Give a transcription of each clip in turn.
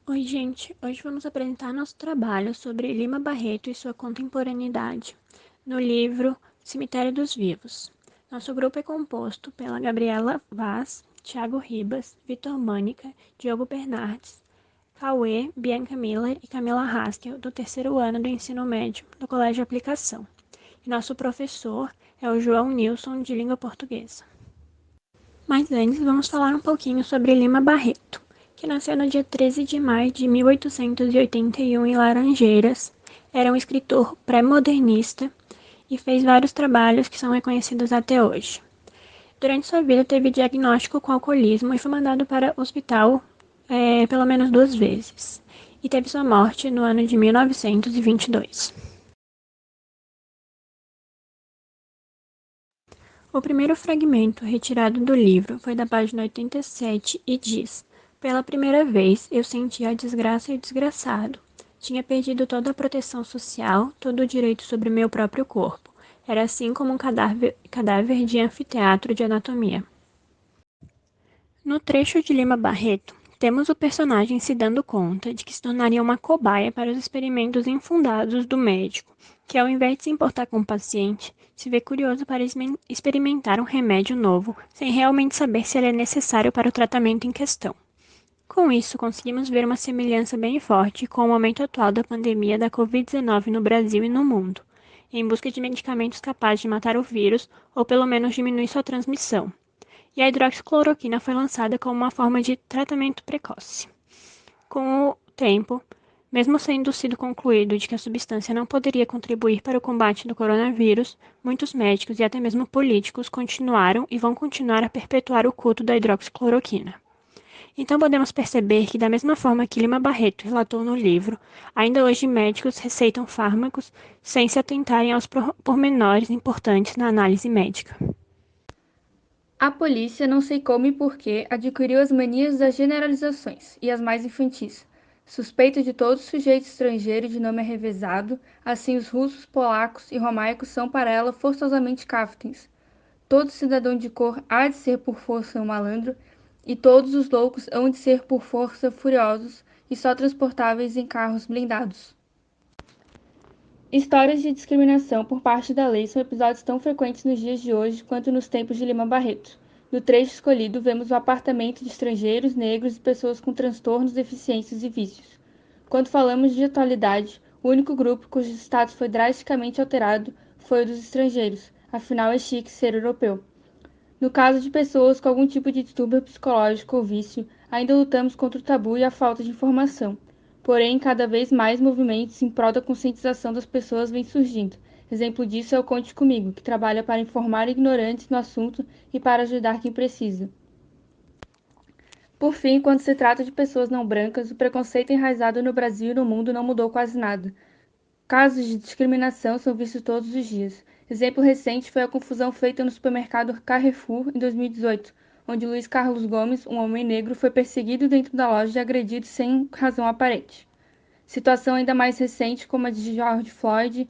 Oi, gente. Hoje vamos apresentar nosso trabalho sobre Lima Barreto e sua contemporaneidade no livro Cemitério dos Vivos. Nosso grupo é composto pela Gabriela Vaz, Thiago Ribas, Vitor Mânica, Diogo Bernardes, Cauê, Bianca Miller e Camila Haskell, do terceiro ano do ensino médio do Colégio Aplicação. E nosso professor é o João Nilson, de língua portuguesa. Mas antes, vamos falar um pouquinho sobre Lima Barreto, que nasceu no dia 13 de maio de 1881 em Laranjeiras. Era um escritor pré-modernista e fez vários trabalhos que são reconhecidos até hoje. Durante sua vida, teve diagnóstico com alcoolismo e foi mandado para o hospital pelo menos 2 vezes. E teve sua morte no ano de 1922. O primeiro fragmento retirado do livro foi da página 87 e diz: Pela primeira vez eu senti a desgraça e o desgraçado. Tinha perdido toda a proteção social, todo o direito sobre meu próprio corpo. Era assim como um cadáver de anfiteatro de anatomia. No trecho de Lima Barreto, temos o personagem se dando conta de que se tornaria uma cobaia para os experimentos infundados do médico, que ao invés de se importar com o paciente, se vê curioso para experimentar um remédio novo, sem realmente saber se ele é necessário para o tratamento em questão. Com isso, conseguimos ver uma semelhança bem forte com o momento atual da pandemia da Covid-19 no Brasil e no mundo, em busca de medicamentos capazes de matar o vírus ou pelo menos diminuir sua transmissão, e a hidroxicloroquina foi lançada como uma forma de tratamento precoce. Com o tempo, mesmo sendo sido concluído de que a substância não poderia contribuir para o combate do coronavírus, muitos médicos e até mesmo políticos continuaram e vão continuar a perpetuar o culto da hidroxicloroquina. Então podemos perceber que, da mesma forma que Lima Barreto relatou no livro, ainda hoje médicos receitam fármacos sem se atentarem aos pormenores importantes na análise médica. A polícia, não sei como e por que, adquiriu as manias das generalizações, e as mais infantis. Suspeita de todo sujeito estrangeiro de nome arrevezado, assim os russos, polacos e romaicos são para ela forçosamente caftens. Todo cidadão de cor há de ser por força um malandro, e todos os loucos hão de ser por força furiosos e só transportáveis em carros blindados. Histórias de discriminação por parte da lei são episódios tão frequentes nos dias de hoje quanto nos tempos de Lima Barreto. No trecho escolhido, vemos o apartamento de estrangeiros, negros e pessoas com transtornos, deficiências e vícios. Quando falamos de atualidade, o único grupo cujo status foi drasticamente alterado foi o dos estrangeiros, afinal é chique ser europeu. No caso de pessoas com algum tipo de distúrbio psicológico ou vício, ainda lutamos contra o tabu e a falta de informação. Porém, cada vez mais movimentos em prol da conscientização das pessoas vêm surgindo. Exemplo disso é o Conte Comigo, que trabalha para informar ignorantes no assunto e para ajudar quem precisa. Por fim, quando se trata de pessoas não brancas, o preconceito enraizado no Brasil e no mundo não mudou quase nada. Casos de discriminação são vistos todos os dias. Exemplo recente foi a confusão feita no supermercado Carrefour em 2018, onde Luiz Carlos Gomes, um homem negro, foi perseguido dentro da loja e agredido sem razão aparente. Situação ainda mais recente, como a de George Floyd,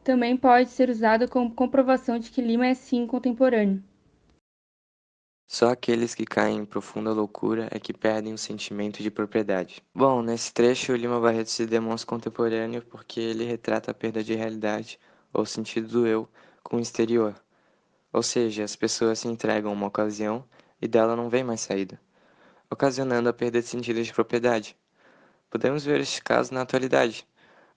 também pode ser usada como comprovação de que Lima é sim contemporâneo. Só aqueles que caem em profunda loucura é que perdem o sentimento de propriedade. Bom, nesse trecho, o Lima Barreto se demonstra contemporâneo porque ele retrata a perda de realidade, ou sentido do eu, com o exterior. Ou seja, as pessoas se entregam a uma ocasião e dela não vem mais saída, ocasionando a perda de sentido de propriedade. Podemos ver este caso na atualidade.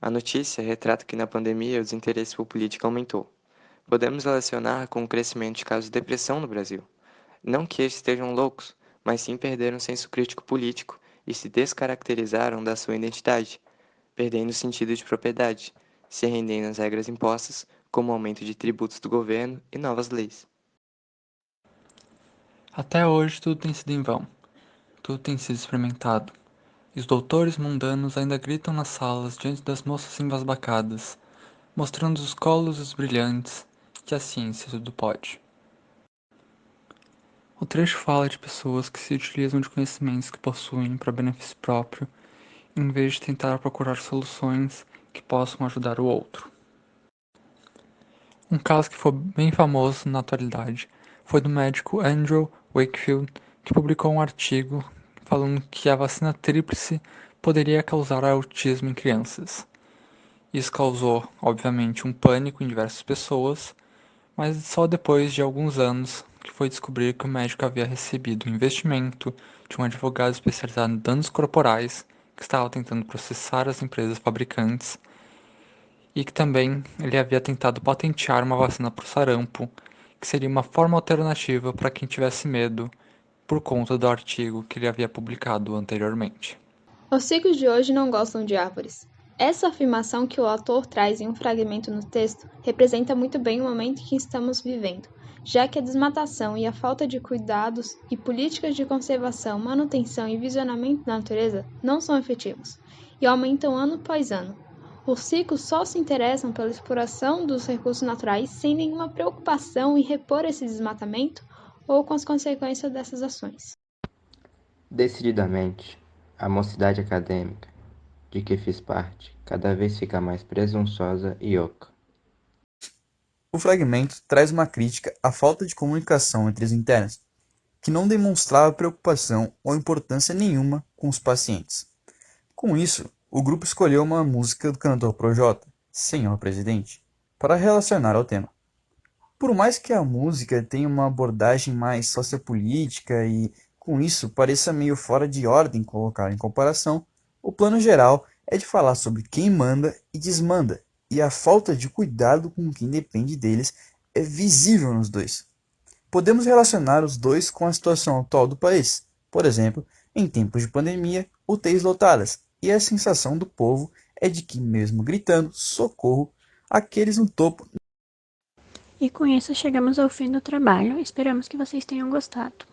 A notícia retrata que na pandemia o desinteresse por política aumentou. Podemos relacionar com o crescimento de casos de depressão no Brasil. Não que eles estejam loucos, mas sim perderam o senso crítico político e se descaracterizaram da sua identidade, perdendo o sentido de propriedade, se rendendo às regras impostas, como o aumento de tributos do governo e novas leis. Até hoje tudo tem sido em vão, tudo tem sido experimentado, e os doutores mundanos ainda gritam nas salas diante das moças embasbacadas, mostrando os colos dos brilhantes, que a ciência tudo pode. O trecho fala de pessoas que se utilizam de conhecimentos que possuem para benefício próprio, em vez de tentar procurar soluções que possam ajudar o outro. Um caso que foi bem famoso na atualidade foi do médico Andrew Wakefield, que publicou um artigo falando que a vacina tríplice poderia causar autismo em crianças. Isso causou, obviamente, um pânico em diversas pessoas, mas só depois de alguns anos que foi descobrir que o médico havia recebido um investimento de um advogado especializado em danos corporais que estava tentando processar as empresas fabricantes e que também ele havia tentado patentear uma vacina para o sarampo, que seria uma forma alternativa para quem tivesse medo por conta do artigo que ele havia publicado anteriormente. Os ricos de hoje não gostam de árvores. Essa afirmação que o autor traz em um fragmento no texto representa muito bem o momento em que estamos vivendo, já que a desmatação e a falta de cuidados e políticas de conservação, manutenção e visionamento da natureza não são efetivos e aumentam ano após ano. Os ricos só se interessam pela exploração dos recursos naturais sem nenhuma preocupação em repor esse desmatamento ou com as consequências dessas ações. Decididamente, a mocidade acadêmica, de que fiz parte, cada vez fica mais presunçosa e oca. O fragmento traz uma crítica à falta de comunicação entre os internos, que não demonstrava preocupação ou importância nenhuma com os pacientes. Com isso, o grupo escolheu uma música do cantor Projota, Senhor Presidente, para relacionar ao tema. Por mais que a música tenha uma abordagem mais sociopolítica e, com isso, pareça meio fora de ordem colocar em comparação, o plano geral é de falar sobre quem manda e desmanda, e a falta de cuidado com quem depende deles é visível nos dois. Podemos relacionar os dois com a situação atual do país, por exemplo, em tempos de pandemia, UTIs lotadas, e a sensação do povo é de que, mesmo gritando socorro, aqueles no topo. E com isso chegamos ao fim do trabalho. Esperamos que vocês tenham gostado.